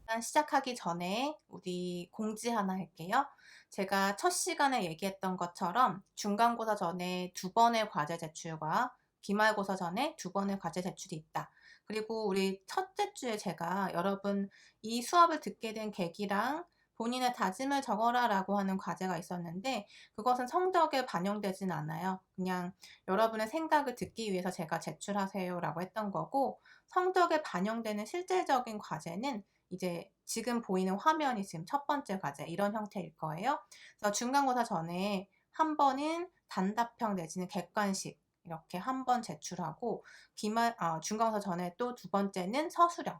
일단 시작하기 전에 우리 공지 하나 할게요. 제가 첫 시간에 얘기했던 것처럼 중간고사 전에 2번의 과제 제출과 기말고사 전에 2번의 과제 제출이 있다. 그리고 우리 첫째 주에 제가 여러분 이 수업을 듣게 된 계기랑 본인의 다짐을 적어라라고 하는 과제가 있었는데 그것은 성적에 반영되진 않아요. 그냥 여러분의 생각을 듣기 위해서 제가 제출하세요라고 했던 거고, 성적에 반영되는 실질적인 과제는 이제 지금 보이는 화면이 지금 첫 번째 과제 이런 형태일 거예요. 그래서 중간고사 전에 한 번은 단답형 내지는 객관식 이렇게 한 번 제출하고, 중간고사 전에 또 두 번째는 서술형.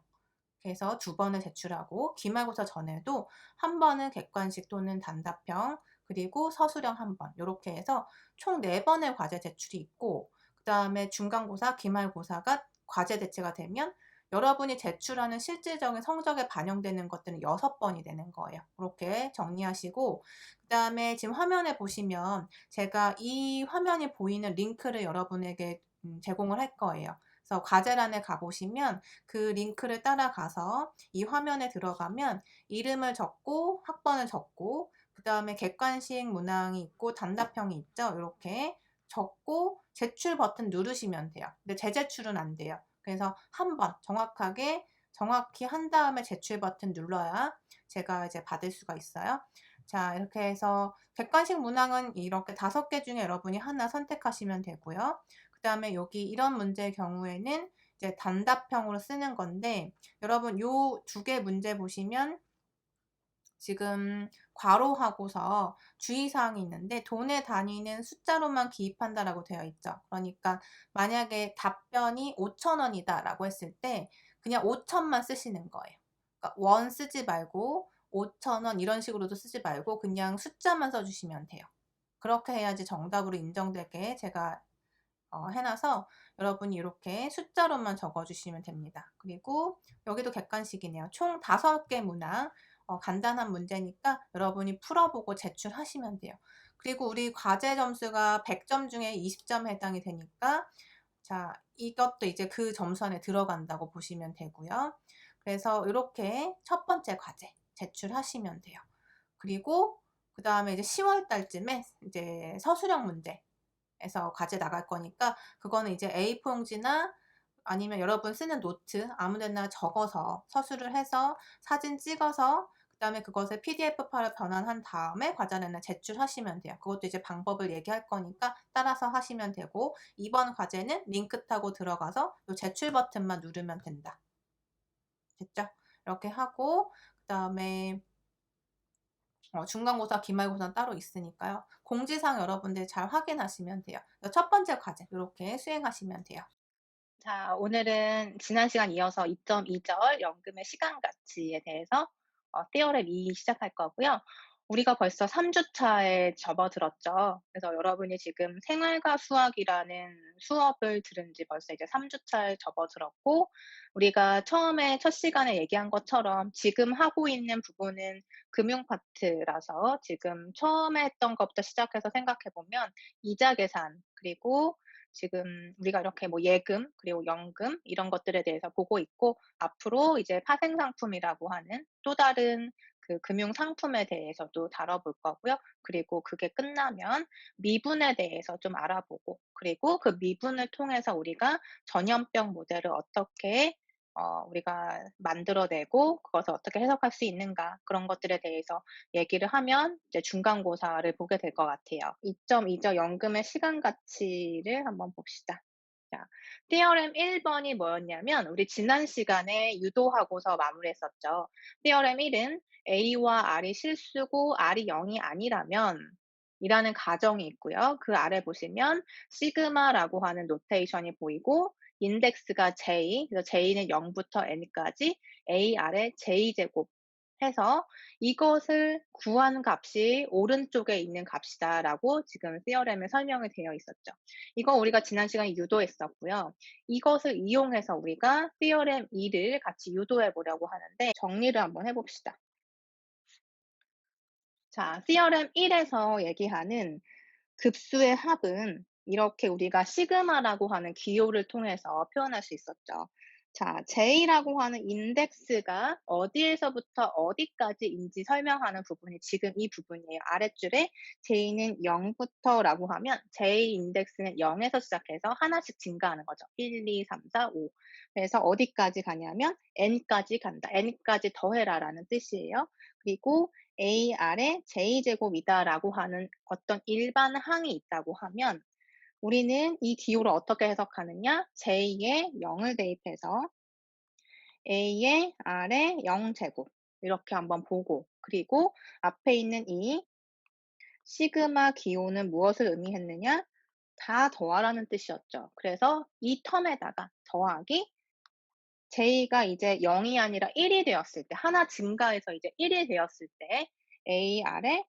그래서 2번을 제출하고, 기말고사 전에도 한 번은 객관식 또는 단답형, 그리고 서술형 한 번, 요렇게 해서 총 4번의 과제 제출이 있고, 그다음에 중간고사, 기말고사가 과제 대체가 되면 여러분이 제출하는 실질적인 성적에 반영되는 것들은 6번이 되는 거예요. 그렇게 정리하시고, 그다음에 지금 화면에 보시면 제가 이 화면이 보이는 링크를 여러분에게 제공을 할 거예요. 그래서 과제란에 가보시면 그 링크를 따라가서 이 화면에 들어가면 이름을 적고 학번을 적고, 그다음에 객관식 문항이 있고 단답형이 있죠. 이렇게 적고 제출 버튼 누르시면 돼요. 근데 재제출은 안 돼요. 그래서 한 번 정확히 한 다음에 제출 버튼 눌러야 제가 이제 받을 수가 있어요. 자, 이렇게 해서 객관식 문항은 이렇게 5개 중에 여러분이 하나 선택하시면 되고요. 그다음에 여기 이런 문제의 경우에는 이제 단답형으로 쓰는 건데, 여러분 요 2개 문제 보시면 지금 괄호하고서 주의사항이 있는데 돈의 단위는 숫자로만 기입한다라고 되어 있죠. 그러니까 만약에 답변이 5,000원이다 라고 했을 때 그냥 5,000만 쓰시는 거예요. 그러니까 원 쓰지 말고 5,000원 이런 식으로도 쓰지 말고 그냥 숫자만 써주시면 돼요. 그렇게 해야지 정답으로 인정되게 제가 해놔서 여러분이 이렇게 숫자로만 적어주시면 됩니다. 그리고 여기도 객관식이네요. 총 5개 문항, 간단한 문제니까 여러분이 풀어보고 제출하시면 돼요. 그리고 우리 과제 점수가 100점 중에 20점에 해당이 되니까, 자, 이것도 이제 그 점수 안에 들어간다고 보시면 되고요. 그래서 이렇게 첫 번째 과제 제출하시면 돼요. 그리고 그 다음에 이제 10월 달쯤에 이제 서술형 문제 에서 과제 나갈 거니까 그거는 이제 A4 용지나 아니면 여러분 쓰는 노트 아무 데나 적어서 서술을 해서 사진 찍어서 그다음에 그것을 PDF 파일로 변환한 다음에 과제란에 제출하시면 돼요. 그것도 이제 방법을 얘기할 거니까 따라서 하시면 되고, 이번 과제는 링크 타고 들어가서 요 제출 버튼만 누르면 된다. 됐죠? 이렇게 하고 그다음에 중간고사, 기말고사는 따로 있으니까요. 공지사항 여러분들 잘 확인하시면 돼요. 첫 번째 과제 이렇게 수행하시면 돼요. 자, 오늘은 지난 시간 이어서 2.2절 연금의 시간 가치에 대해서 theorem 2 시작할 거고요. 우리가 벌써 3주차에 접어들었죠. 그래서 여러분이 지금 생활과 수학이라는 수업을 들은 지 벌써 이제 3주차에 접어들었고, 우리가 처음에 첫 시간에 얘기한 것처럼 지금 하고 있는 부분은 금융 파트라서 지금 처음에 했던 것부터 시작해서 생각해 보면 이자 계산, 그리고 지금 우리가 이렇게 뭐 예금 그리고 연금 이런 것들에 대해서 보고 있고, 앞으로 이제 파생 상품이라고 하는 또 다른 그 금융 상품에 대해서도 다뤄볼 거고요. 그리고 그게 끝나면 미분에 대해서 좀 알아보고, 그리고 그 미분을 통해서 우리가 전염병 모델을 어떻게 우리가 만들어내고 그것을 어떻게 해석할 수 있는가, 그런 것들에 대해서 얘기를 하면 이제 중간고사를 보게 될 것 같아요. 2.2절 연금의 시간 가치를 한번 봅시다. 자, theorem 1번이 뭐였냐면 우리 지난 시간에 유도하고서 마무리했었죠. theorem 1은 A와 R이 실수고 R이 0이 아니라면 이라는 가정이 있고요. 그 아래 보시면 시그마라고 하는 노테이션이 보이고, 인덱스가 J, 그래서 J는 0부터 N까지 A 아래 J제곱 해서 이것을 구한 값이 오른쪽에 있는 값이다라고 지금 theorem에 설명이 되어 있었죠. 이거 우리가 지난 시간에 유도했었고요. 이것을 이용해서 우리가 theorem 2를 같이 유도해 보려고 하는데, 정리를 한번 해 봅시다. 자, theorem 1에서 얘기하는 급수의 합은 이렇게 우리가 시그마라고 하는 기호를 통해서 표현할 수 있었죠. 자, J라고 하는 인덱스가 어디에서부터 어디까지인지 설명하는 부분이 지금 이 부분이에요. 아랫줄에 J는 0부터라고 하면 J 인덱스는 0에서 시작해서 하나씩 증가하는 거죠. 1, 2, 3, 4, 5. 그래서 어디까지 가냐면 n까지 간다. n까지 더해라라는 뜻이에요. 그리고 A 아래 J제곱이다라고 하는 어떤 일반 항이 있다고 하면 우리는 이 기호를 어떻게 해석하느냐? J에 0을 대입해서 A의 아래 0제곱 이렇게 한번 보고 그리고 앞에 있는 이 시그마 기호는 무엇을 의미했느냐? 다 더하라는 뜻이었죠. 그래서 이 텀에다가 더하기 J가 이제 0이 아니라 1이 되었을 때 하나 증가해서 이제 1이 되었을 때 A 아래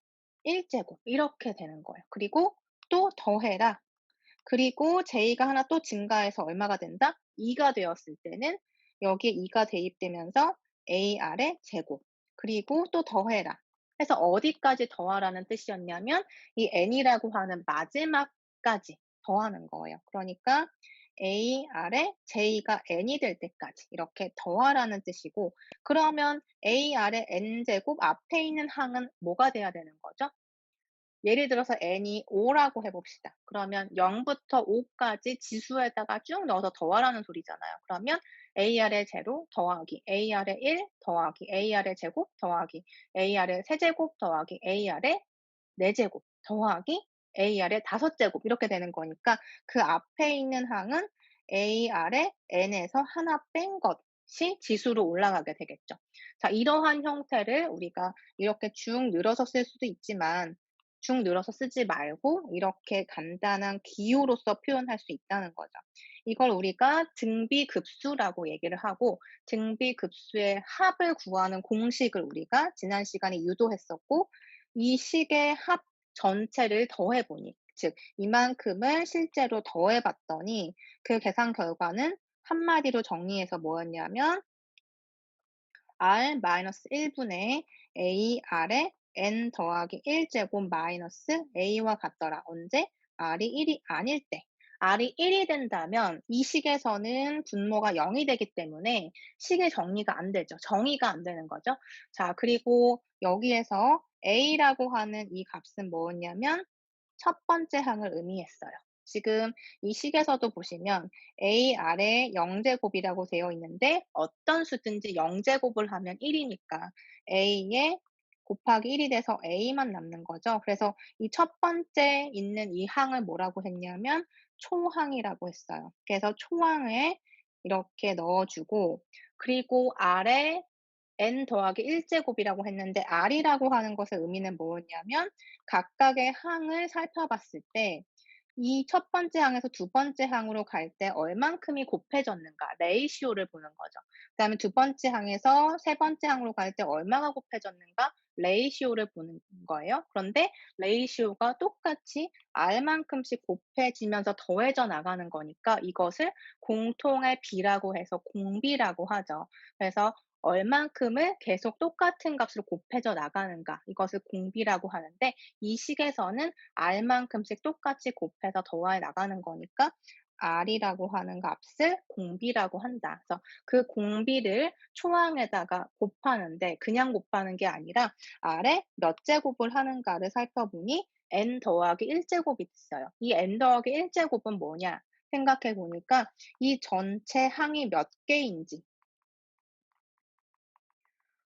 1제곱 이렇게 되는 거예요. 그리고 또 더해라. 그리고 J가 하나 또 증가해서 얼마가 된다? 2가 되었을 때는 여기에 2가 대입되면서 A 아래 제곱 그리고 또 더해라. 해서 어디까지 더하라는 뜻이었냐면 이 n이라고 하는 마지막까지 더하는 거예요. 그러니까 A 아래 J가 n이 될 때까지 이렇게 더하라는 뜻이고 그러면 A 아래 n제곱 앞에 있는 항은 뭐가 돼야 되는 거죠? 예를 들어서 n이 5라고 해 봅시다. 그러면 0부터 5까지 지수에다가 쭉 넣어서 더하라는 소리잖아요. 그러면 AR의 제로 더하기 AR의 1 더하기 AR의 제곱 더하기 AR의 세제곱 더하기 AR의 4제곱 더하기 AR의 5제곱 이렇게 되는 거니까 그 앞에 있는 항은 AR의 n에서 하나 뺀 것이 지수로 올라가게 되겠죠. 자, 이러한 형태를 우리가 이렇게 쭉 늘어서 쓸 수도 있지만 쭉 늘어서 쓰지 말고 이렇게 간단한 기호로서 표현할 수 있다는 거죠. 이걸 우리가 등비급수라고 얘기를 하고 등비급수의 합을 구하는 공식을 우리가 지난 시간에 유도했었고 이 식의 합 전체를 더해 보니 즉 이만큼을 실제로 더해 봤더니 그 계산 결과는 한마디로 정리해서 뭐였냐면 R-1 분의 AR의 n 더하기 1제곱 마이너스 A와 같더라. 언제? R이 1이 아닐 때. R이 1이 된다면 이 식에서는 분모가 0이 되기 때문에 식의 정리가 안 되죠. 정의가 안 되는 거죠. 자, 그리고 여기에서 A라고 하는 이 값은 뭐였냐면 첫 번째 항을 의미했어요. 지금 이 식에서도 보시면 A 아래 0제곱이라고 되어 있는데 어떤 수든지 0제곱을 하면 1이니까 A에 곱하기 1이 돼서 A만 남는 거죠. 그래서 이 첫 번째 있는 이 항을 뭐라고 했냐면 초항이라고 했어요. 그래서 초항에 이렇게 넣어주고 그리고 아래 n 더하기 1제곱이라고 했는데 R이라고 하는 것의 의미는 뭐였냐면 각각의 항을 살펴봤을 때 이 첫 번째 항에서 두 번째 항으로 갈 때 얼만큼이 곱해졌는가 레이시오를 보는 거죠. 그다음에 두 번째 항에서 세 번째 항으로 갈 때 얼마가 곱해졌는가 레이시오를 보는 거예요. 그런데 레이시오가 똑같이 R만큼씩 곱해지면서 더해져 나가는 거니까 이것을 공통의 비라고 해서 공비라고 하죠. 그래서 얼만큼을 계속 똑같은 값으로 곱해져 나가는가 이것을 공비라고 하는데 이 식에서는 R만큼씩 똑같이 곱해서 더해 나가는 거니까 R이라고 하는 값을 공비라고 한다. 그래서 그 공비를 초항에다가 곱하는데 그냥 곱하는 게 아니라 R에 몇 제곱을 하는가를 살펴보니 n 더하기 1제곱이 있어요. 이 n 더하기 1제곱은 뭐냐 생각해 보니까 이 전체 항이 몇 개인지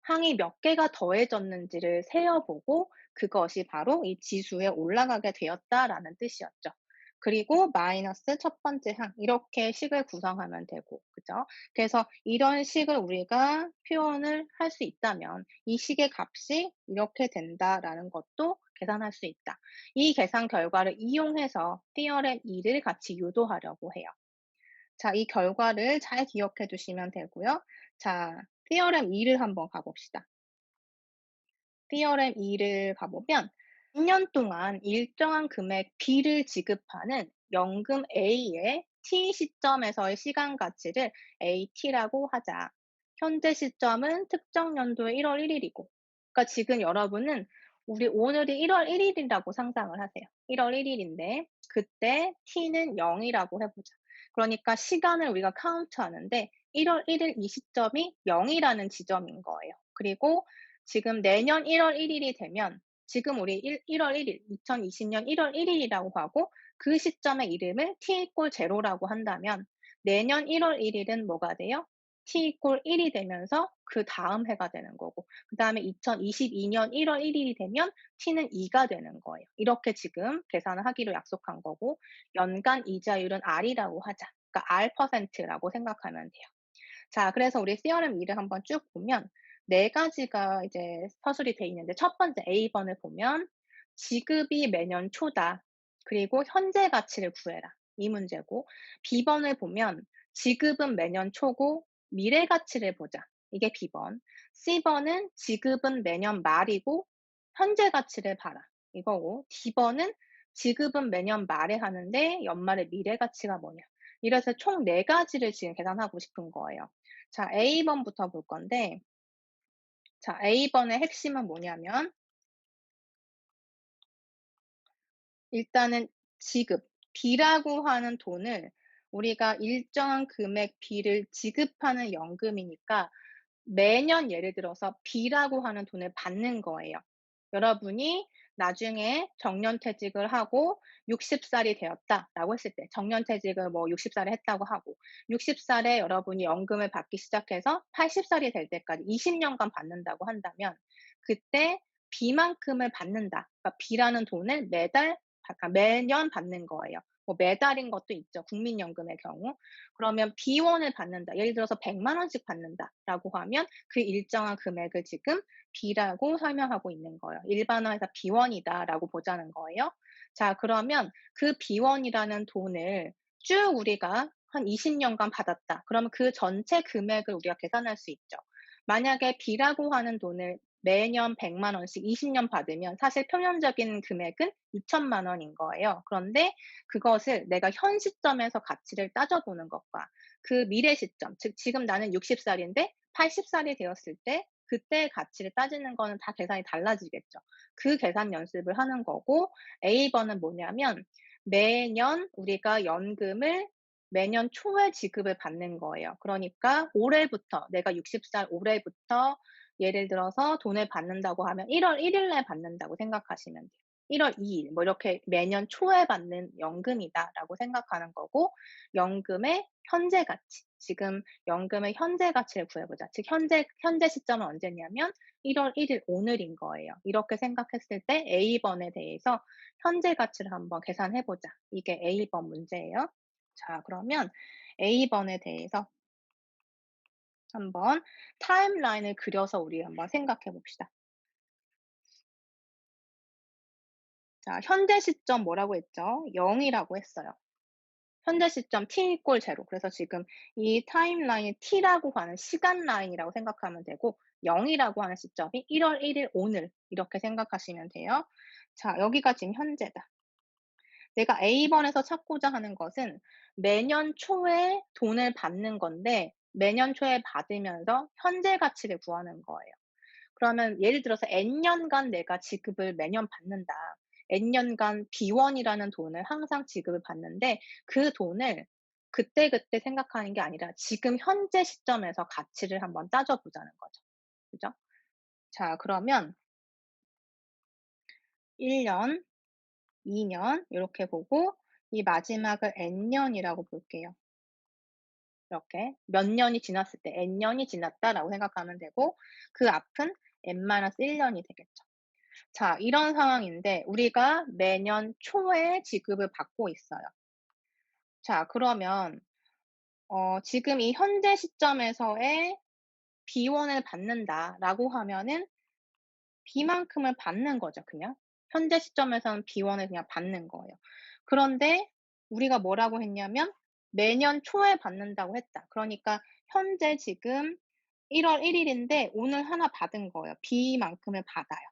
항이 몇 개가 더해졌는지를 세어보고 그것이 바로 이 지수에 올라가게 되었다라는 뜻이었죠. 그리고 마이너스 첫 번째 항 이렇게 식을 구성하면 되고 그죠? 그래서 이런 식을 우리가 표현을 할 수 있다면 이 식의 값이 이렇게 된다라는 것도 계산할 수 있다. 이 계산 결과를 이용해서 티어렘 2를 같이 유도하려고 해요. 자, 이 결과를 잘 기억해 두시면 되고요. 자, 티어렘 2를 한번 가봅시다. 티어렘 2를 가보면 2년 동안 일정한 금액 B를 지급하는 연금 A의 T 시점에서의 시간 가치를 AT라고 하자. 현재 시점은 특정 연도의 1월 1일이고, 그러니까 지금 여러분은 우리 오늘이 1월 1일이라고 상상을 하세요. 1월 1일인데 그때 T는 0이라고 해보자. 그러니까 시간을 우리가 카운트하는데 1월 1일 이 시점이 0 이라는 지점인 거예요. 그리고 지금 내년 1월 1 일이 되면 지금 우리 1월 1 일 2020년 1월 1 일이라고 하고 그 시점의 이름을 t = 0 라고 한다면 내년 1월 1 일은 뭐가 돼요? t = 1이 되면서 그다음 해가 되는 거고 그다음에 2022년 1월 1 일이 되면 t는 2가 되는 거예요. 이렇게 지금 계산을 하기로 약속한 거고 연간 이자율은 R이라고 하자. 그러니까 R%라고 생각하면 돼요. 자, 그래서 우리 theorem 2를 한번 쭉 보면 네 가지가 이제 서술이 돼 있는데 첫 번째 A번을 보면 지급이 매년 초다. 그리고 현재 가치를 구해라. 이 문제고 B번을 보면 지급은 매년 초고 미래 가치를 보자. 이게 B번. C번은 지급은 매년 말이고 현재 가치를 봐라. 이거고 D번은 지급은 매년 말에 하는데 연말에 미래 가치가 뭐냐. 이래서 총 네 가지를 지금 계산하고 싶은 거예요. 자, A번부터 볼 건데, 자, A번의 핵심은 뭐냐면, 일단은 지급, B라고 하는 돈을 우리가 일정한 금액 B를 지급하는 연금이니까 매년 예를 들어서 B라고 하는 돈을 받는 거예요. 여러분이 나중에 정년퇴직을 하고 60살이 되었다라고 했을 때 정년퇴직을 뭐 60살에 했다고 하고 60살에 여러분이 연금을 받기 시작해서 80살이 될 때까지 20년간 받는다고 한다면 그때 B만큼을 받는다. 그러니까 B라는 돈을 매년 받는 거예요. 뭐 매달인 것도 있죠. 국민연금의 경우. 그러면 B원을 받는다. 예를 들어서 100만 원씩 받는다라고 하면 그 일정한 금액을 지금 B라고 설명하고 있는 거예요. 일반화해서 B원이다라고 보자는 거예요. 자, 그러면 그 B원이라는 돈을 쭉 우리가 한 20년간 받았다. 그러면 그 전체 금액을 우리가 계산할 수 있죠. 만약에 B라고 하는 돈을 매년 100만 원씩 20년 받으면 사실 평균적인 금액은 2천만 원인 거예요. 그런데 그것을 내가 현 시점에서 가치를 따져보는 것과 그 미래 시점, 즉 지금 나는 60살인데 80살이 되었을 때 그때의 가치를 따지는 거는 다 계산이 달라지겠죠. 그 계산 연습을 하는 거고 A번은 뭐냐면 매년 우리가 연금을 매년 초에 지급을 받는 거예요. 그러니까 올해부터 내가 60살 올해부터 예를 들어서 돈을 받는다고 하면 1월 1일날 받는다고 생각하시면 돼요. 1월 2일 뭐 이렇게 매년 초에 받는 연금이다라고 생각하는 거고 연금의 현재 가치, 지금 연금의 현재 가치를 구해보자. 즉 현재 시점은 언제냐면 1월 1일 오늘인 거예요. 이렇게 생각했을 때 A번에 대해서 현재 가치를 한번 계산해 보자. 이게 A번 문제예요. 자, 그러면 A번에 대해서 한번 타임라인을 그려서 우리 한번 생각해 봅시다. 자, 현재 시점 뭐라고 했죠? 0 이라고 했어요. 현재 시점 t = 0. 그래서 지금 이 타임라인이 t라고 하는 시간 라인이라고 생각하면 되고 0 이라고 하는 시점이 1월 1일 오늘 이렇게 생각하시면 돼요. 자, 여기가 지금 현재다. 내가 A번에서 찾고자 하는 것은 매년 초에 돈을 받는 건데 매년 초에 받으면서 현재 가치를 구하는 거예요. 그러면 예를 들어서 N년간 내가 지급을 매년 받는다. N년간 B원이라는 돈을 항상 지급을 받는데 그 돈을 그때그때 생각하는 게 아니라 지금 현재 시점에서 가치를 한번 따져보자는 거죠. 그죠? 자, 그러면 1 년, 2년 요렇게 보고 이 마지막을 N년이라고 볼게요. 이렇게 몇 년이 지났을 때 N년이 지났다라고 생각하면 되고 그 앞은 N-1 년이 되겠죠. 자, 이런 상황인데 우리가 매년 초에 지급을 받고 있어요. 자, 그러면 지금 이 현재 시점에서의 B원을 받는다라고 하면은 B만큼을 받는 거죠, 그냥. 현재 시점에서는 B원을 그냥 받는 거예요. 그런데 우리가 뭐라고 했냐면 매년 초에 받는다고 했다. 그러니까 현재 지금 1월 1 일인데 오늘 하나 받은 거예요. B만큼을 받아요.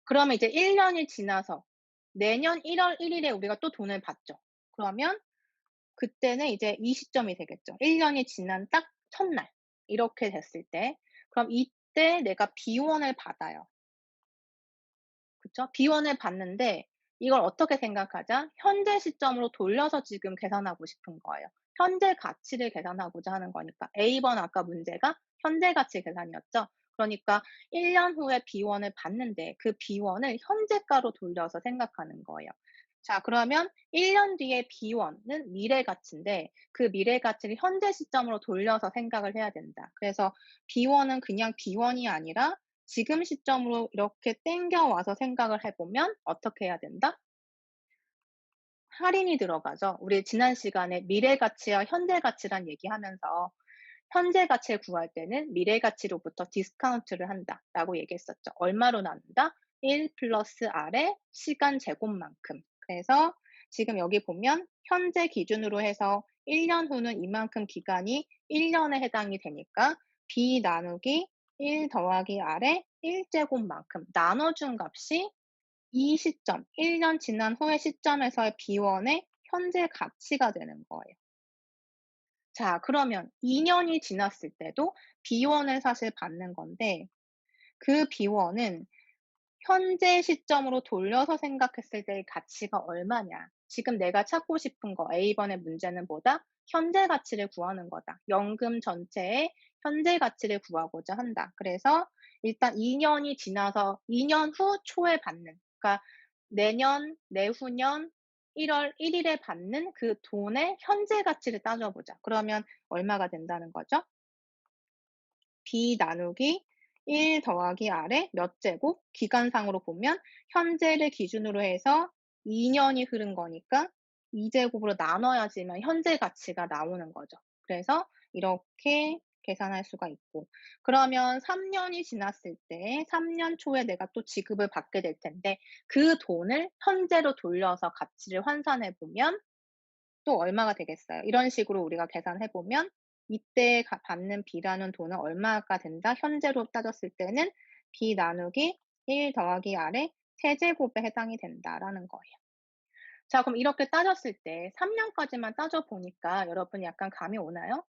그러면 이제 1 년이 지나서 내년 1월 1 일에 우리가 또 돈을 받죠. 그러면 그때는 이제 이 시점이 되겠죠. 1 년이 지난 딱 첫날 이렇게 됐을 때 그럼 이때 내가 B원을 받아요. 그쵸? B원을 받는데 이걸 어떻게 생각하자? 현재 시점으로 돌려서 지금 계산하고 싶은 거예요. 현재 가치를 계산하고자 하는 거니까. A번 아까 문제가 현재 가치 계산이었죠. 그러니까 1년 후에 B1을 받는데 그 B1을 현재가로 돌려서 생각하는 거예요. 자, 그러면 1년 뒤에 B1은 미래 가치인데 그 미래 가치를 현재 시점으로 돌려서 생각을 해야 된다. 그래서 B1은 그냥 B1이 아니라 지금 시점으로 이렇게 땡겨와서 생각을 해 보면 어떻게 해야 된다? 할인이 들어가죠. 우리 지난 시간에 미래 가치와 현재 가치란 얘기하면서 현재 가치를 구할 때는 미래 가치로부터 디스카운트를 한다라고 얘기했었죠. 얼마로 나눈다? 1 플러스 R의 시간 제곱만큼. 그래서 지금 여기 보면 현재 기준으로 해서 1년 후는 이만큼 기간이 1 년에 해당이 되니까 B 나누기 1 더하기 R의 1 제곱만큼 나눠준 값이 이 시점, 1년 지난 후의 시점에서의 B1의 현재 가치가 되는 거예요. 자, 그러면 2 년이 지났을 때도 B1을 사실 받는 건데 그 B1은 현재 시점으로 돌려서 생각했을 때의 가치가 얼마냐. 지금 내가 찾고 싶은 거 A번의 문제는 뭐다? 현재 가치를 구하는 거다. 연금 전체의 현재 가치를 구하고자 한다. 그래서 일단 2 년이 지나서 2년 후 초에 받는, 그러니까 내년, 내후년 1월 1 일에 받는 그 돈의 현재 가치를 따져 보자. 그러면 얼마가 된다는 거죠? B 나누기 1 더하기 R의 몇 제곱? 기간상으로 보면 현재를 기준으로 해서 2 년이 흐른 거니까 2 제곱으로 나눠야지만 현재 가치가 나오는 거죠. 그래서 이렇게 계산할 수가 있고, 그러면 3 년이 지났을 때 3년 초에 내가 또 지급을 받게 될 텐데 그 돈을 현재로 돌려서 가치를 환산해 보면 또 얼마가 되겠어요? 이런 식으로 우리가 계산해 보면 이때 받는 B라는 돈은 얼마가 된다? 현재로 따졌을 때는 B 나누기 1 더하기 R의 세제곱에 해당이 된다라는 거예요. 자, 그럼 이렇게 따졌을 때 3 년까지만 따져 보니까 여러분 약간 감이 오나요?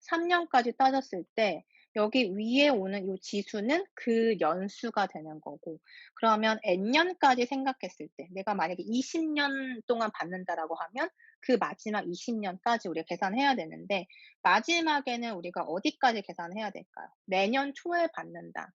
3 년까지 따졌을 때 여기 위에 오는 요 지수는 그 연수가 되는 거고, 그러면 N년까지 생각했을 때 내가 만약에 20년 동안 받는다라고 하면 그 마지막 20 년까지 우리가 계산해야 되는데 마지막에는 우리가 어디까지 계산해야 될까요? 내년 초에 받는다.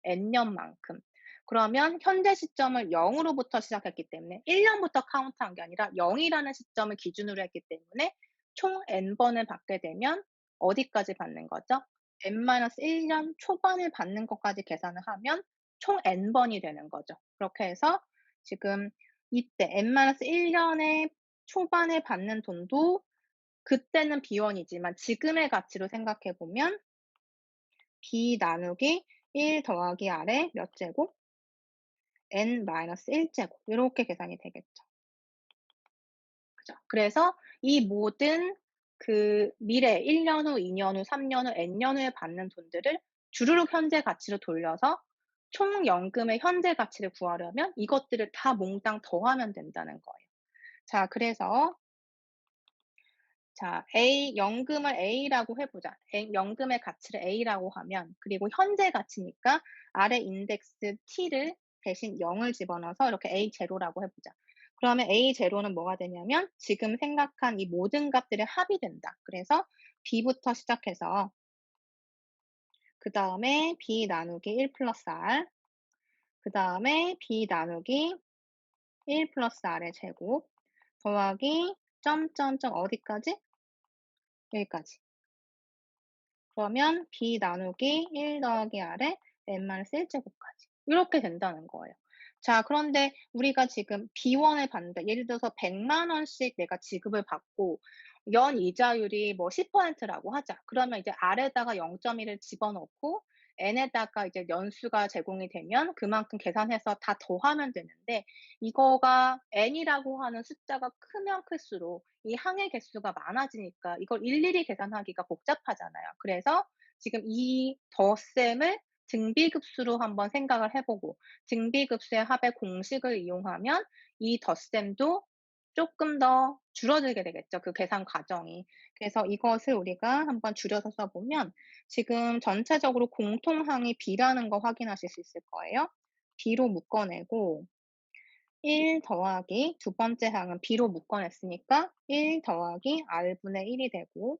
N년만큼. 그러면 현재 시점을 0 으로부터 시작했기 때문에 1 년부터 카운트한 게 아니라 0 이라는 시점을 기준으로 했기 때문에 총 N번을 받게 되면 어디까지 받는 거죠? N-1 년 초반을 받는 것까지 계산을 하면 총 N번이 되는 거죠. 그렇게 해서 지금 이때 N-1 년의 초반에 받는 돈도 그때는 B1이지만 지금의 가치로 생각해 보면 B 나누기 1 더하기 R의 몇 제곱? N-1 제곱 요렇게 계산이 되겠죠. 그죠? 그래서 이 모든 그 미래 1년 후, 2년 후, 3년 후, N년 후에 받는 돈들을 주르륵 현재 가치로 돌려서 총 연금의 현재 가치를 구하려면 이것들을 다 몽땅 더하면 된다는 거예요. 자, 그래서 자, 연금을 A라고 해 보자. 연금의 가치를 A라고 하면, 그리고 현재 가치니까 아래 인덱스 T를 대신 0을 집어넣어서 이렇게 A 제로라고 해 보자. 그러면 A 제로는 뭐가 되냐면 지금 생각한 이 모든 값들의 합이 된다. 그래서 B부터 시작해서 그다음에 B 나누기 1 플러스 R, 그다음에 B 나누기 1 플러스 R의 제곱 더하기 점점점 어디까지? 여기까지. 그러면 B 나누기 1 더하기 R의 n-1 제곱까지 이렇게 된다는 거예요. 자, 그런데 우리가 지금 B1을 받는다. 예를 들어서 100만 원씩 내가 지급을 받고 연 이자율이 뭐 10%라고 하자. 그러면 이제 R에다가 0.1을 집어넣고 N에다가 이제 연수가 제공이 되면 그만큼 계산해서 다 더하면 되는데 이거가 N이라고 하는 숫자가 크면 클수록 이 항의 개수가 많아지니까 이걸 일일이 계산하기가 복잡하잖아요. 그래서 지금 이 덧셈을 등비급수로 한번 생각을 해 보고 등비급수의 합의 공식을 이용하면 이 덧셈도 쪼끔 더 줄어들게 되겠죠, 그 계산 과정이. 그래서 이것을 우리가 한번 줄여서 써 보면 지금 전체적으로 공통항이 B라는 거 확인하실 수 있을 거예요. B로 묶어 내고 1 더하기 두 번째 항은 b로 묶어냈으니까 1 더하기 r분의 1이 되고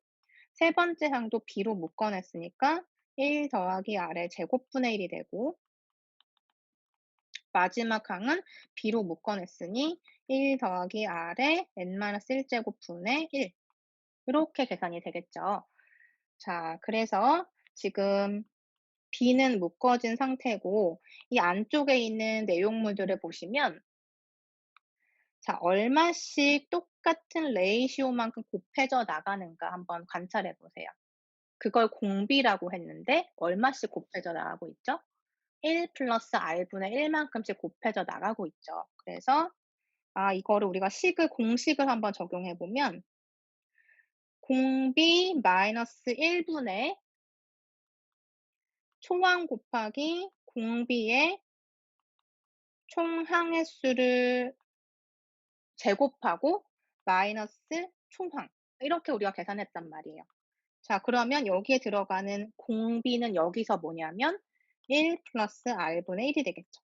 세 번째 항도 b로 묶어냈으니까 1 더하기 r의 제곱분의 1이 되고 마지막 항은 b로 묶어냈으니 1 더하기 r의 n-1 제곱분의 1 이렇게 계산이 되겠죠. 자, 그래서 지금 b는 묶어진 상태고 이 안쪽에 있는 내용물들을 보시면 자, 얼마씩 똑같은 레이시오만큼 곱해져 나가는가 한번 관찰해 보세요. 그걸 공비라고 했는데 얼마씩 곱해져 나가고 있죠? 1 플러스 r분의 1 만큼씩 곱해져 나가고 있죠. 그래서 이거를 우리가 공식을 한번 적용해 보면 공비 마이너스 1 분의 총항 곱하기 공비의 총항의 수를 제곱하고 마이너스 총항 이렇게 우리가 계산했단 말이에요. 자, 그러면 여기에 들어가는 공비는 여기서 뭐냐면 1 플러스 r분의 1이 되겠죠.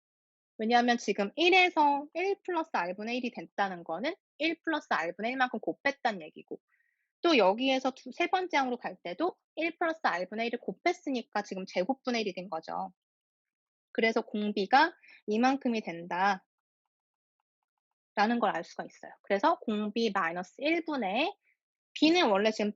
왜냐하면 지금 1에서 1 플러스 r분의 1이 됐다는 거는 1 플러스 r분의 1 만큼 곱했다는 얘기고 또 여기에서 세 번째 항으로 갈 때도 1 플러스 r분의 1을 곱했으니까 지금 제곱분의 1이 된 거죠. 그래서 공비가 이만큼이 된다라는 걸 알 수가 있어요. 그래서 공비 마이너스 1분의 b는 원래 지금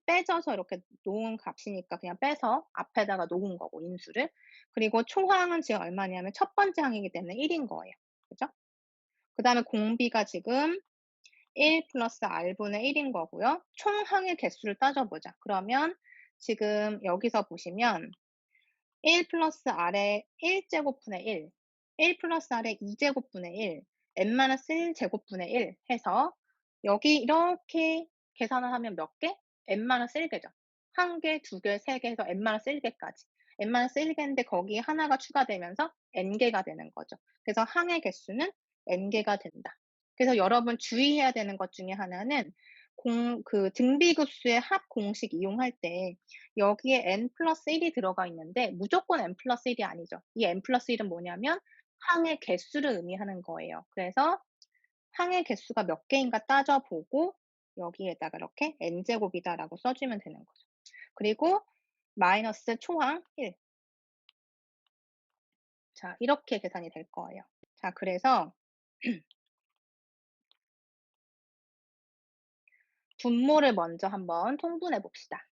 빼져서 이렇게 놓은 값이니까 그냥 빼서 앞에다가 놓은 거고 인수를. 그리고 총항은 지금 얼마냐면 첫 번째 항이기 때문에 1인 거예요. 그죠? 그다음에 공비가 지금 1 플러스 r분의 1인 거고요. 총항의 개수를 따져보자. 그러면 지금 여기서 보시면 1 플러스 r의 1 제곱분의 1, 1 플러스 r의 2 제곱분의 1, n-1 제곱분의 1 해서 여기 이렇게 계산을 하면 몇 개? n-1개죠. 1 개, 2 개, 3 개 해서 n-1개까지. n-1개인데 거기에 하나가 추가되면서 n개가 되는 거죠. 그래서 항의 개수는 n개가 된다. 그래서 여러분 주의해야 되는 것 중에 하나는 등비급수의 합 공식 이용할 때 여기에 n+1이 들어가 있는데 무조건 n+1이 아니죠. 이 n+1은 뭐냐면 항의 개수를 의미하는 거예요. 그래서 항의 개수가 몇 개인가 따져보고 여기에다가 이렇게 n제곱이다라고 써주면 되는 거죠. 그리고 마이너스 초항 1. 자, 이렇게 계산이 될 거예요. 자, 그래서 분모를 먼저 한번 통분해 봅시다.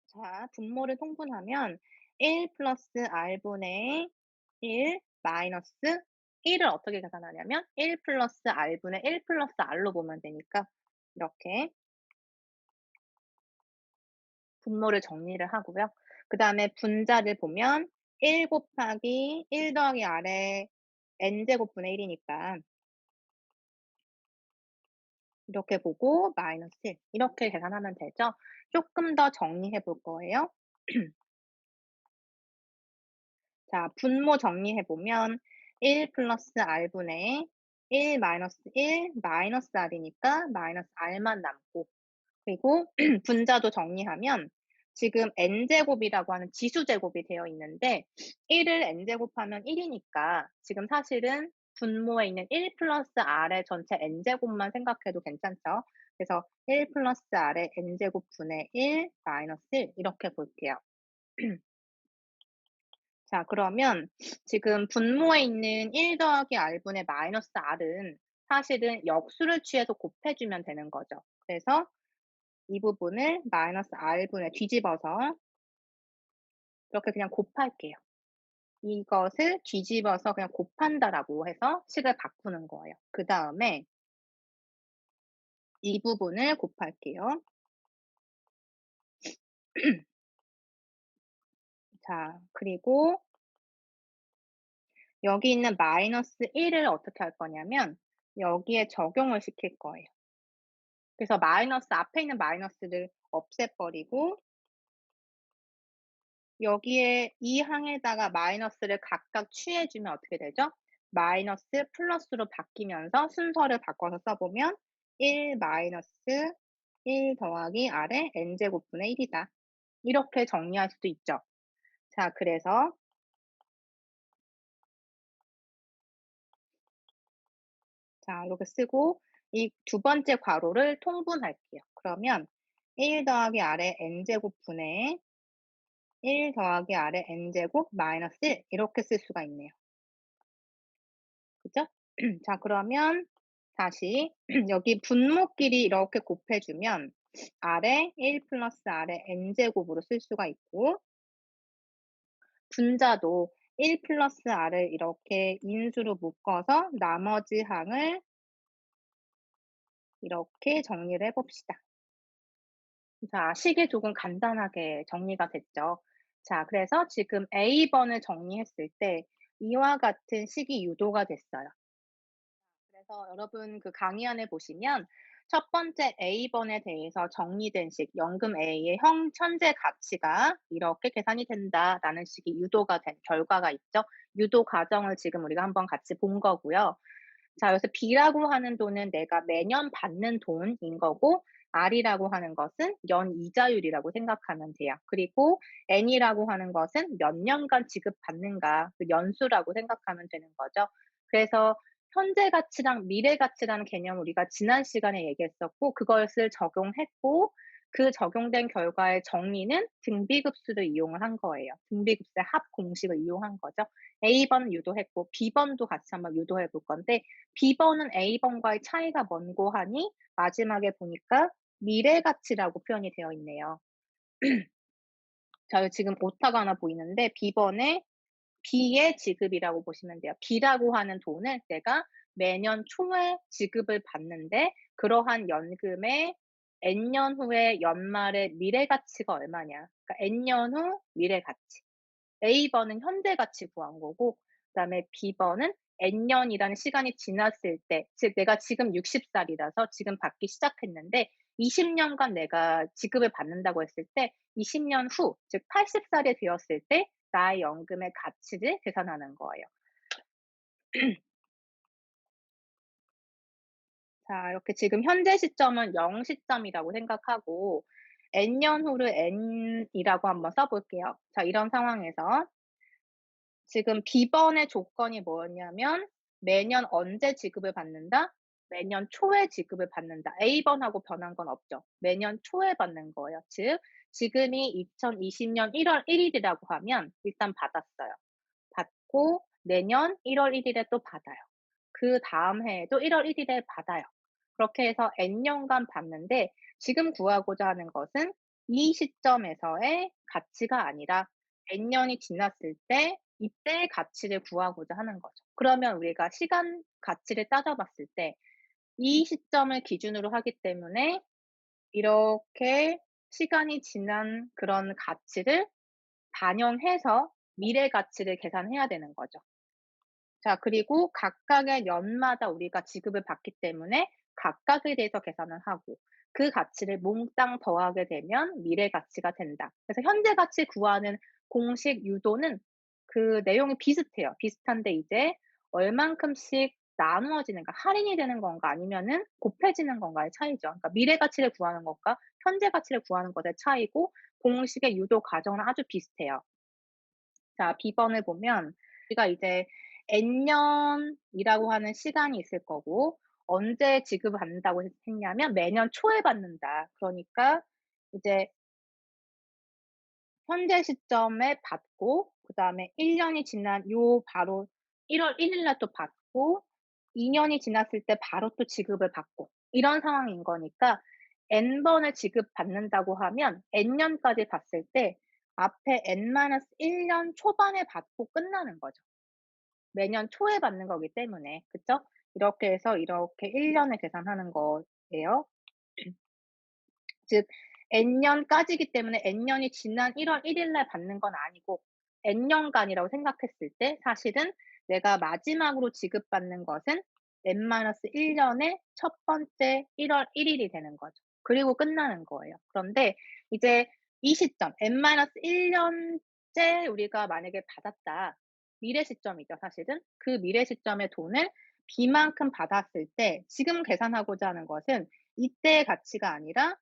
자, 분모를 통분하면 1 플러스 r분의 1 마이너스 1을 어떻게 계산하냐면 1 플러스 r분의 1 플러스 r로 보면 되니까 이렇게 분모를 정리를 하고요. 그다음에 분자를 보면 1 곱하기 1 더하기 r의 n제곱분의 1이니까 이렇게 보고 마이너스 1 이렇게 계산하면 되죠. 조금 더 정리해 볼 거예요. 자, 분모 정리해 보면 1 플러스 r분의 1 마이너스 1 마이너스 r이니까 마이너스 r만 남고 그리고 분자도 정리하면 지금 n제곱이라고 하는 지수제곱이 되어 있는데 1을 n제곱하면 1이니까 지금 사실은 분모에 있는 1 플러스 r의 전체 n제곱만 생각해도 괜찮죠. 그래서 1 플러스 r의 n제곱분의 1 마이너스 1 이렇게 볼게요. 자, 그러면 지금 분모에 있는 1 더하기 r분의 마이너스 r은 사실은 역수를 취해서 곱해주면 되는 거죠. 그래서 이 부분을 마이너스 r분에 뒤집어서 이렇게 그냥 곱할게요. 이것을 뒤집어서 그냥 곱한다라고 해서 식을 바꾸는 거예요. 그 다음에 이 부분을 곱할게요. 자, 그리고 여기 있는 마이너스 1을 어떻게 할 거냐면 여기에 적용을 시킬 거예요. 그래서 앞에 있는 마이너스를 없애버리고 여기에 이 항에다가 마이너스를 각각 취해주면 어떻게 되죠? 마이너스 플러스로 바뀌면서 순서를 바꿔서 써보면 1 마이너스 1 더하기 r의 n제곱분의 1이다. 이렇게 정리할 수도 있죠. 자, 그래서 자, 이렇게 쓰고 이 두 번째 괄호를 통분할게요. 그러면 1 더하기 아래 n제곱 분의 1 더하기 아래 n제곱 마이너스 1 이렇게 쓸 수가 있네요. 그죠? 자, 그러면 다시 여기 분모끼리 이렇게 곱해 주면 아래 1 플러스 아래 n제곱으로 쓸 수가 있고, 분자도 1 플러스 r을 이렇게 인수로 묶어서 나머지 항을 이렇게 정리를 해 봅시다. 자, 식이 조금 간단하게 정리가 됐죠. 자, 그래서 지금 A번을 정리했을 때 이와 같은 식이 유도가 됐어요. 그래서 여러분 그 강의 안에 보시면 첫 번째 A번에 대해서 정리된 식, 연금 A의 현재 가치가 이렇게 계산이 된다라는 식이 유도가 된 결과가 있죠. 유도 과정을 지금 우리가 한번 같이 본 거고요. 자, 여기서 B라고 하는 돈은 내가 매년 받는 돈인 거고, R이라고 하는 것은 연이자율이라고 생각하면 돼요. 그리고 N이라고 하는 것은 몇 년간 지급받는가, 그 연수라고 생각하면 되는 거죠. 그래서 현재 가치랑 미래 가치라는 개념을 우리가 지난 시간에 얘기했었고, 그것을 적용했고, 그 적용된 결과의 정리는 등비급수를 이용을 한 거예요. 등비급수의 합 공식을 이용한 거죠. A번 유도했고 B번도 같이 한번 유도해 볼 건데, B번은 A번과의 차이가 뭔고 하니 마지막에 보니까 미래 가치라고 표현이 되어 있네요. 자, 여기 지금 오타가 하나 보이는데 B번에 B의 지급이라고 보시면 돼요. B라고 하는 돈을 내가 매년 초에 지급을 받는데, 그러한 연금의 N년 후에 연말의 미래 가치가 얼마냐. 그러니까 N년 후 미래 가치. A번은 현재 가치 구한 거고, 그다음에 B번은 N년이라는 시간이 지났을 때, 즉 내가 지금 60살이라서 지금 받기 시작했는데 20년간 내가 지급을 받는다고 했을 때 20년 후, 즉 80살이 되었을 때 나의 연금의 가치를 계산하는 거예요. 자, 이렇게 지금 현재 시점은 0 시점이라고 생각하고 N년 후를 N이라고 한번 써 볼게요. 자, 이런 상황에서 지금 B번의 조건이 뭐였냐면 매년 언제 지급을 받는다? 매년 초에 지급을 받는다. A번하고 변한 건 없죠. 매년 초에 받는 거예요. 즉 지금이 2020년 1월 1 일이라고 하면 일단 받았어요. 받고 내년 1월 1 일에 또 받아요. 그다음 해에도 1월 1 일에 받아요. 그렇게 해서 N년간 받는데, 지금 구하고자 하는 것은 이 시점에서의 가치가 아니라 N년이 지났을 때 이때의 가치를 구하고자 하는 거죠. 그러면 우리가 시간 가치를 따져 봤을 때 이 시점을 기준으로 하기 때문에 이렇게 시간이 지난 그런 가치를 반영해서 미래 가치를 계산해야 되는 거죠. 자, 그리고 각각의 년마다 우리가 지급을 받기 때문에 각각에 대해서 계산을 하고 그 가치를 몽땅 더하게 되면 미래 가치가 된다. 그래서 현재 가치 구하는 공식 유도는 그 내용이 비슷해요. 비슷한데 이제 얼만큼씩 나누어지는가, 할인이 되는 건가 아니면은 곱해지는 건가의 차이죠. 그러니까 미래 가치를 구하는 것과 현재 가치를 구하는 것의 차이고, 공식의 유도 과정은 아주 비슷해요. 자, B번을 보면 우리가 이제 N년이라고 하는 시간이 있을 거고, 언제 지급을 받는다고 했냐면 매년 초에 받는다. 그러니까 이제 현재 시점에 받고 그다음에 1 년이 지난 요 바로 1월 1일 날 또 받고 2 년이 지났을 때 바로 또 지급을 받고 이런 상황인 거니까, N번을 지급받는다고 하면 N년까지 봤을 때 앞에 N-1 년 초반에 받고 끝나는 거죠. 매년 초에 받는 거기 때문에. 그쵸? 이렇게 해서 이렇게 1 년을 계산하는 거예요. 즉 N년까지이기 때문에 N년이 지난 1월 1일 날 받는 건 아니고 N년간이라고 생각했을 때 사실은 내가 마지막으로 지급받는 것은 N-1 년의 첫 번째 1월 1 일이 되는 거죠. 그리고 끝나는 거예요. 그런데 이제 이 시점 N-1 년째 우리가 만약에 받았다. 미래 시점이죠, 사실은. 그 미래 시점의 돈을 B만큼 받았을 때 지금 계산하고자 하는 것은 이때의 가치가 아니라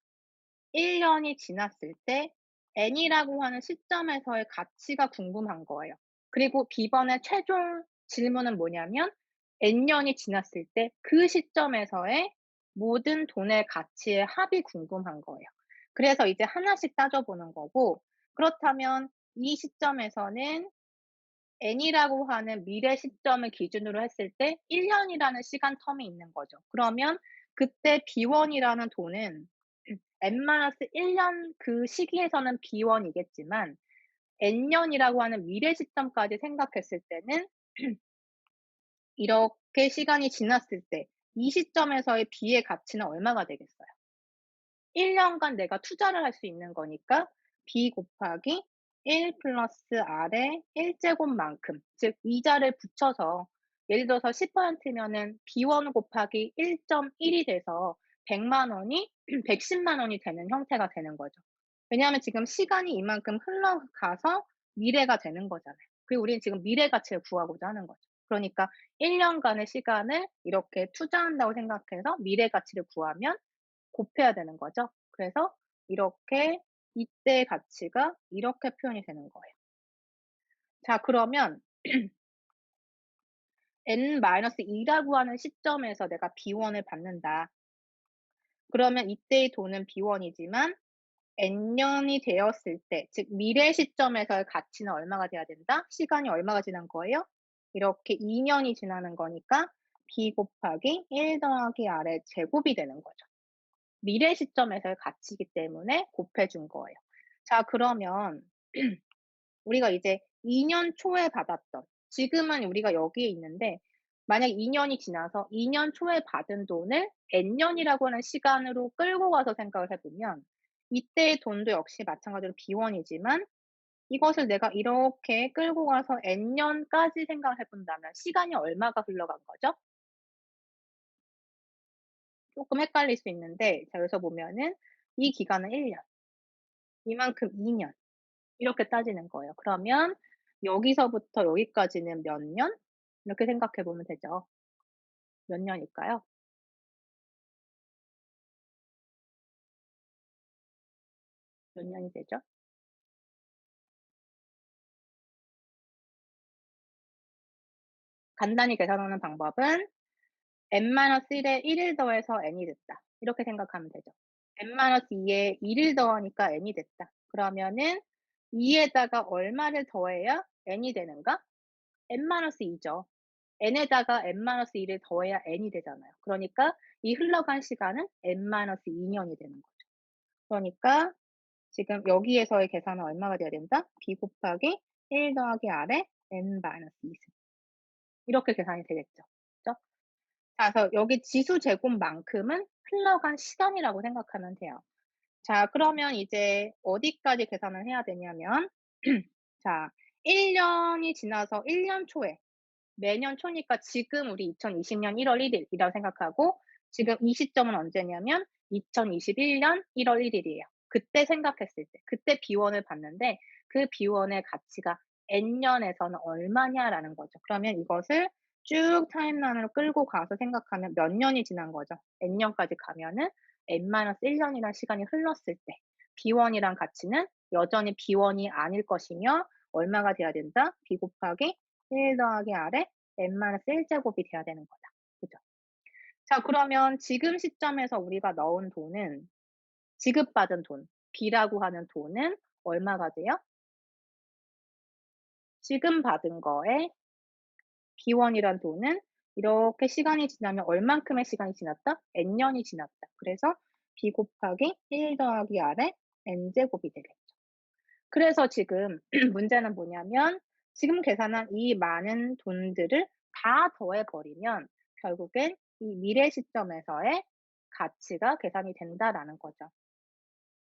1 년이 지났을 때 N이라고 하는 시점에서의 가치가 궁금한 거예요. 그리고 B번의 최종 질문은 뭐냐면 n년이 지났을 때 그 시점에서의 모든 돈의 가치의 합이 궁금한 거예요. 그래서 이제 하나씩 따져 보는 거고, 그렇다면 이 시점에서는 n이라고 하는 미래 시점을 기준으로 했을 때 1 년이라는 시간 텀이 있는 거죠. 그러면 그때 B1이라는 돈은 n-1 년 그 시기에서는 B1이겠지만 n년이라고 하는 미래 시점까지 생각했을 때는 이렇게 시간이 지났을 때 이 시점에서의 B의 가치는 얼마가 되겠어요? 1 년간 내가 투자를 할 수 있는 거니까 B 곱하기 1 플러스 R의 1 제곱만큼, 즉 이자를 붙여서 예를 들어서 10% 면은 B1 곱하기 1.1이 돼서 1 0 0만 원이 1 1 0만 원이 되는 형태가 되는 거죠. 왜냐하면 지금 시간이 이만큼 흘러가서 미래가 되는 거잖아요. 그리고 우리는 지금 미래 가치를 구하고자 하는 거죠. 그러니까 1 년간의 시간을 이렇게 투자한다고 생각해서 미래 가치를 구하면 곱해야 되는 거죠. 그래서 이렇게 이때의 가치가 이렇게 표현이 되는 거예요. 자, 그러면 n-2라고 하는 시점에서 내가 B1을 받는다. 그러면 이때의 돈은 B1이지만 n년이 되었을 때, 즉 미래 시점에서의 가치는 얼마가 돼야 된다? 시간이 얼마가 지난 거예요? 이렇게 2 년이 지나는 거니까 B 곱하기 1 더하기 R의 제곱이 되는 거죠. 미래 시점에서의 가치이기 때문에 곱해 준 거예요. 자, 그러면 우리가 이제 2년 초에 받았던, 지금은 우리가 여기에 있는데 만약 2 년이 지나서 2년 초에 받은 돈을 n년이라고 하는 시간으로 끌고 가서 생각을 해 보면 이때의 돈도 역시 마찬가지로 B1이지만 이것을 내가 이렇게 끌고 가서 n년까지 생각을 해 본다면 시간이 얼마가 흘러간 거죠? 쪼끔 헷갈릴 수 있는데, 자 여기서 보면은 이 기간은 1 년, 이만큼 2 년, 이렇게 따지는 거예요. 그러면 여기서부터 여기까지는 몇 년? 이렇게 생각해 보면 되죠. 몇 년일까요? 몇 년이 되죠? 간단히 계산하는 방법은 n-1에 1을 더해서 n이 됐다, 이렇게 생각하면 되죠. n-2에 1을 더하니까 n이 됐다. 그러면은 2에다가 얼마를 더해야 n이 되는가? n-2죠. n에다가 n-1을 더해야 n이 되잖아요. 그러니까 이 흘러간 시간은 n-2 년이 되는 거죠. 그러니까 지금 여기에서의 계산은 얼마가 돼야 된다? B 곱하기 1 더하기 R의 n-2 승. 이렇게 계산이 되겠죠. 그죠? 자, 그래서 여기 지수 제곱만큼은 흘러간 시간이라고 생각하면 돼요. 자, 그러면 이제 어디까지 계산을 해야 되냐면 자, 1 년이 지나서 1년 초에, 매년 초니까 지금 우리 2020년 1월 1일 이라고 생각하고, 지금 이 시점은 언제냐면 2021년 1월 1 일이에요. 그때 생각했을 때, 그때 B1을 봤는데 그 B1의 가치가 N년에서는 얼마냐라는 거죠. 그러면 이것을 쭉 타임라인으로 끌고 가서 생각하면 몇 년이 지난 거죠. N년까지 가면은 N-1 년이라는 시간이 흘렀을 때 B1이란 가치는 여전히 B1이 아닐 것이며 얼마가 돼야 된다? B 곱하기 1 더하기 R의 n-1 제곱이 돼야 되는 거다. 그죠? 자, 그러면 지금 시점에서 우리가 넣은 돈은, 지급받은 돈, B라고 하는 돈은 얼마가 돼요? 지금 받은 거에 B1이란 돈은 이렇게 시간이 지나면 얼만큼의 시간이 지났다? n년이 지났다. 그래서 B 곱하기 1 더하기 R의 n제곱이 되겠죠. 그래서 지금 문제는 뭐냐면 지금 계산한 이 많은 돈들을 다 더해 버리면 결국엔 이 미래 시점에서의 가치가 계산이 된다라는 거죠.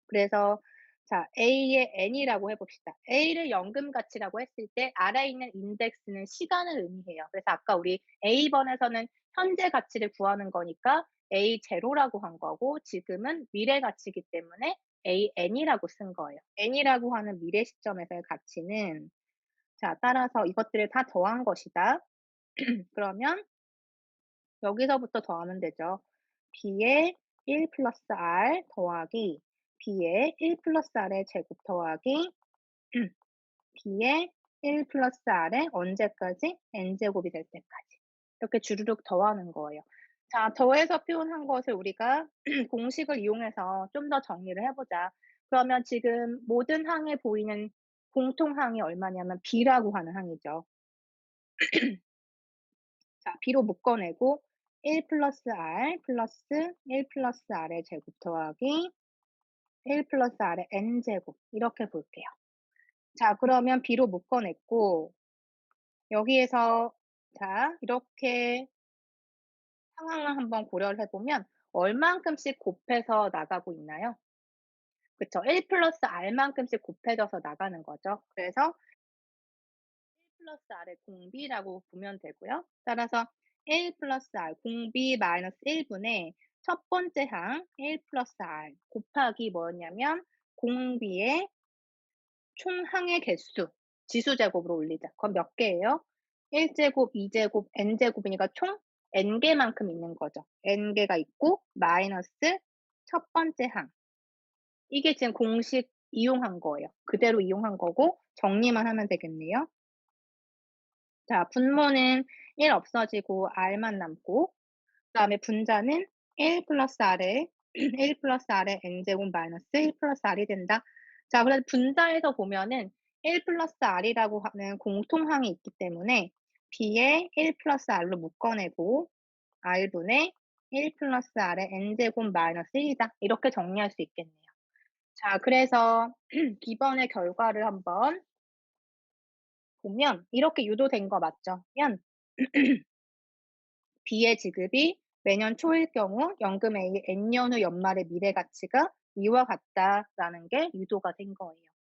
그래서 자, A의 n이라고 해 봅시다. A를 연금 가치라고 했을 때 아래에 있는 인덱스는 시간을 의미해요. 그래서 아까 우리 A번에서는 현재 가치를 구하는 거니까 A 제로라고 한 거고, 지금은 미래 가치이기 때문에 AN이라고 쓴 거예요. N이라고 하는 미래 시점에서의 가치는, 자, 따라서 이것들을 다 더한 것이다. 그러면 여기서부터 더하면 되죠. B의 1 플러스 R 더하기 B의 1 플러스 R의 제곱 더하기 B의 1 플러스 R의 언제까지? n제곱이 될 때까지. 이렇게 주르륵 더하는 거예요. 자, 더해서 표현한 것을 우리가 공식을 이용해서 좀 더 정리를 해 보자. 그러면 지금 모든 항에 보이는 공통항이 얼마냐면 b라고 하는 항이죠. 자, b로 묶어내고 1 플러스 r 플러스 1 플러스 r의 제곱 더하기 1 플러스 r의 n 제곱 이렇게 볼게요. 자, 그러면 b로 묶어냈고 여기에서 자, 이렇게 상황을 한번 고려를 해 보면 얼만큼씩 곱해서 나가고 있나요? 그쵸. 1 플러스 r만큼씩 곱해져서 나가는 거죠. 그래서 1 플러스 r의 공비라고 보면 되고요. 따라서 1 플러스 r 공비 마이너스 1 분의 첫 번째 항 1 플러스 r 곱하기 뭐였냐면 공비의 총 항의 개수 지수 제곱으로 올리자. 그건 몇 개예요? 1 제곱, 2 제곱, n 제곱이니까 총 n 개만큼 있는 거죠. n 개가 있고 마이너스 첫 번째 항. 이게 지금 공식 이용한 거예요. 그대로 이용한 거고 정리만 하면 되겠네요. 자, 분모는 1 없어지고 r만 남고 그다음에 분자는 1 플러스 r의 1 플러스 r의 n제곱 마이너스 1 플러스 r이 된다. 자, 그래서 분자에서 보면은 1 플러스 r이라고 하는 공통항이 있기 때문에 b에 1 플러스 r로 묶어내고 r분의 1 플러스 r의 n제곱 마이너스 1이다. 이렇게 정리할 수 있겠네요. 자, 그래서 기본의 결과를 한번 보면 이렇게 유도된 거 맞죠? 면 B의 지급이 매년 초일 경우 연금 A의 N년 후 연말의 미래 가치가 이와 같다라는 게 유도가 된 거예요.